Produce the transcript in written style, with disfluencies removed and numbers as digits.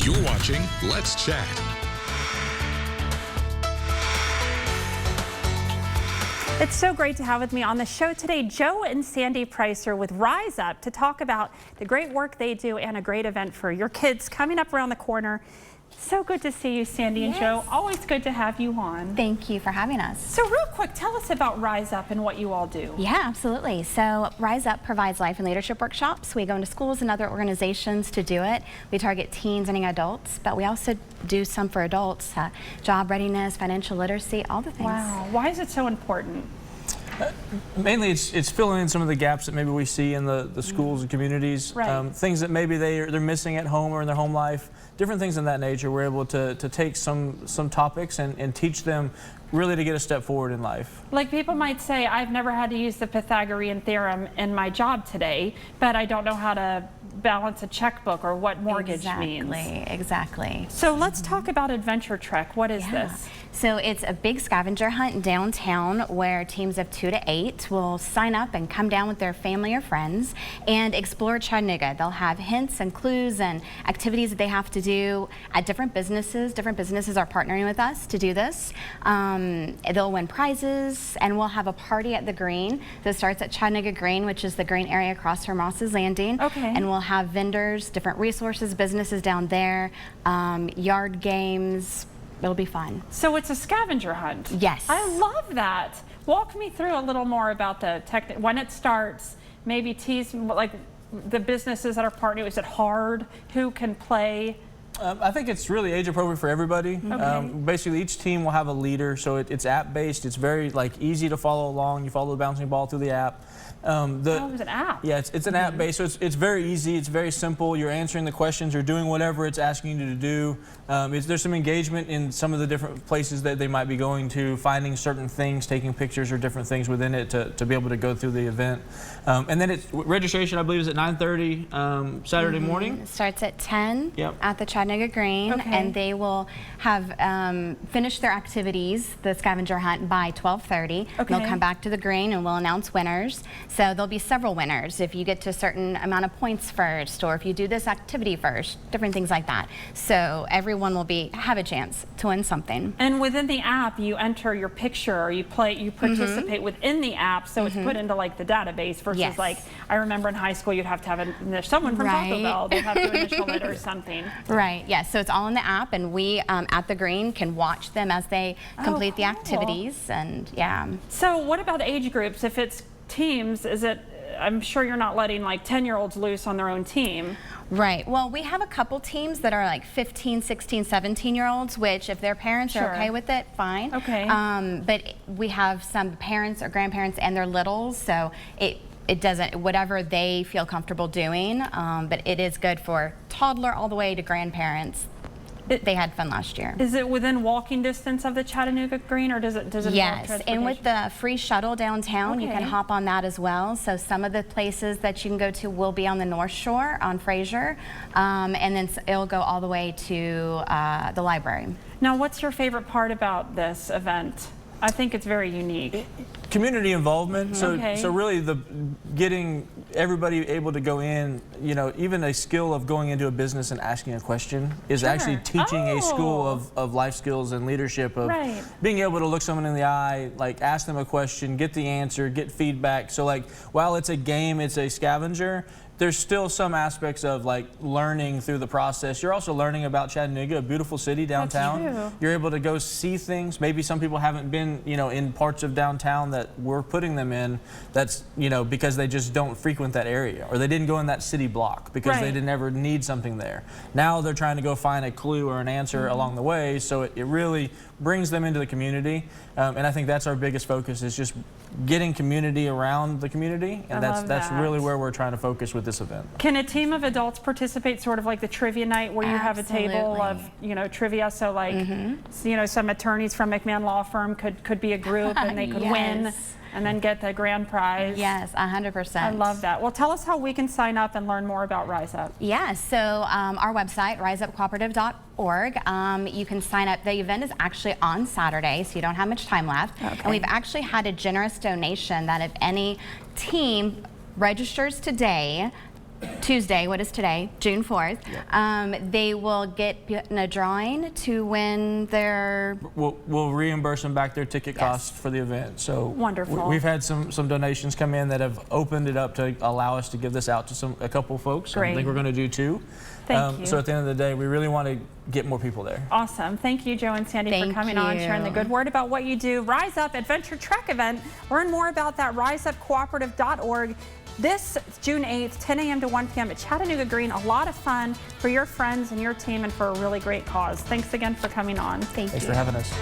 You're watching Let's Chat. It's so great to have with me on the show today Joe and Sandy Pricer with Rise Up to talk about the great work they do and a great event for your kids coming up around the corner. So good to see you, Sandy and Joe. Always good to have you on. Thank you for having us. So real quick, tell us about Rise Up and what you all do. Yeah, absolutely. So Rise Up provides life and leadership workshops. We go into schools and other organizations to do it. We target teens and young adults, but we also do some for adults, job readiness, financial literacy, all the things. Wow, why is it so important? Mainly it's filling in some of the gaps that maybe we see in the schools and communities, things that maybe they're missing at home or in their home life, different things in that nature. We're able to take some topics and teach them really to get a step forward in life. Like people might say, I've never had to use the Pythagorean theorem in my job today, but I don't know how to balance a checkbook or what mortgage means. Exactly. So let's talk about Adventure Trek. What is this? So it's a big scavenger hunt downtown where teams of 2 to 8 will sign up and come down with their family or friends and explore Chattanooga. They'll have hints and clues and activities that they have to do at different businesses. Different businesses are partnering with us to do this. They'll win prizes, and we'll have a party at the Green that starts at Chattanooga Green, which is the green area across from Ross's Landing. And we'll have vendors, different resources, businesses down there, yard games. It'll be fun. So it's a scavenger hunt. Yes. I love that. Walk me through a little more about the when it starts, maybe tease like the businesses that are partnering. Is it hard? Who can play? I think it's really age appropriate for everybody. Basically, each team will have a leader, so it's app based. It's very easy to follow along. You follow the bouncing ball through the app. It's an app. Yeah, it's an app based, so it's very easy. It's very simple. You're answering the questions. You're doing whatever it's asking you to do. There's some engagement in some of the different places that they might be going to, finding certain things, taking pictures or different things within it to be able to go through the event. And then registration, I believe, is at 9:30 Saturday morning. It starts at 10 at the Chattanooga Green, and they will have finished their activities, the scavenger hunt, by 12:30. They'll come back to the Green and we'll announce winners. So there'll be several winners if you get to a certain amount of points first, or if you do this activity first, different things like that. So everyone will have a chance to win something. And within the app, you enter your picture, or you participate within the app, so it's put into like the database versus like, I remember in high school you'd have to have someone from Taco Bell, they'd have to initial it or something. Yes, so it's all in the app, and we at the Green can watch them as they complete the activities, and So what about age groups? If it's teams, I'm sure you're not letting like 10-year-olds loose on their own team. Right. Well, we have a couple teams that are like 15, 16, 17-year-olds, which if their parents are okay with it, fine. But we have some parents or grandparents and their littles, so it doesn't, whatever they feel comfortable doing, but it is good for toddler all the way to grandparents. They had fun last year. Is it within walking distance of the Chattanooga Green, or does it Yes, and with the free shuttle downtown, you can hop on that as well. So some of the places that you can go to will be on the North Shore on Fraser, and then it'll go all the way to the library. Now, what's your favorite part about this event? I think it's very unique. Community involvement. So really getting everybody able to go in, even a skill of going into a business and asking a question is actually teaching a school of life skills and leadership, of being able to look someone in the eye, ask them a question, get the answer, get feedback. So while it's a game, it's a scavenger, there's still some aspects of learning through the process. You're also learning about Chattanooga, a beautiful city downtown. That's true. You're able to go see things. Maybe some people haven't been, in parts of downtown that we're putting them in. That's, because they just don't frequent that area, or they didn't go in that city block because they didn't ever need something there. Now they're trying to go find a clue or an answer along the way. So it really brings them into the community, and I think that's our biggest focus, is just getting community around the community, and that's really where we're trying to focus with this event. Can a team of adults participate, sort of like the trivia night, where you have a table of trivia? So some attorneys from McMahon Law Firm could be a group, and they could win and then get the grand prize. Yes, 100%. I love that. Well, tell us how we can sign up and learn more about Rise Up. So our website, riseupcooperative.org, you can sign up. The event is actually on Saturday, so you don't have much time left. And we've actually had a generous donation that if any team registers today, Tuesday, what is today, June 4th, they will get in a drawing to win their... We'll reimburse them back their ticket costs for the event. So wonderful. We've had some donations come in that have opened it up to allow us to give this out to a couple folks. Great. I think we're going to do 2. Thank you. So at the end of the day, we really want to get more people there. Awesome. Thank you, Joe and Sandy, for coming on, sharing the good word about what you do. Rise Up Adventure Trek event. Learn more about that, riseupcooperative.org. This June 8th, 10 a.m. to 1 p.m. at Chattanooga Green. A lot of fun for your friends and your team and for a really great cause. Thanks again for coming on. Thanks for having us.